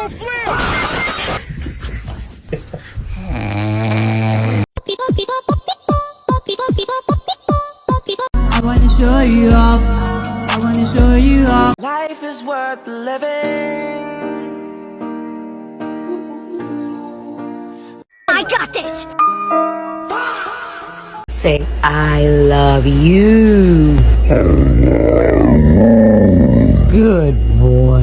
I wanna show you off. I wanna show you off. Life is worth living. I got this! Say, I love you. Good boy.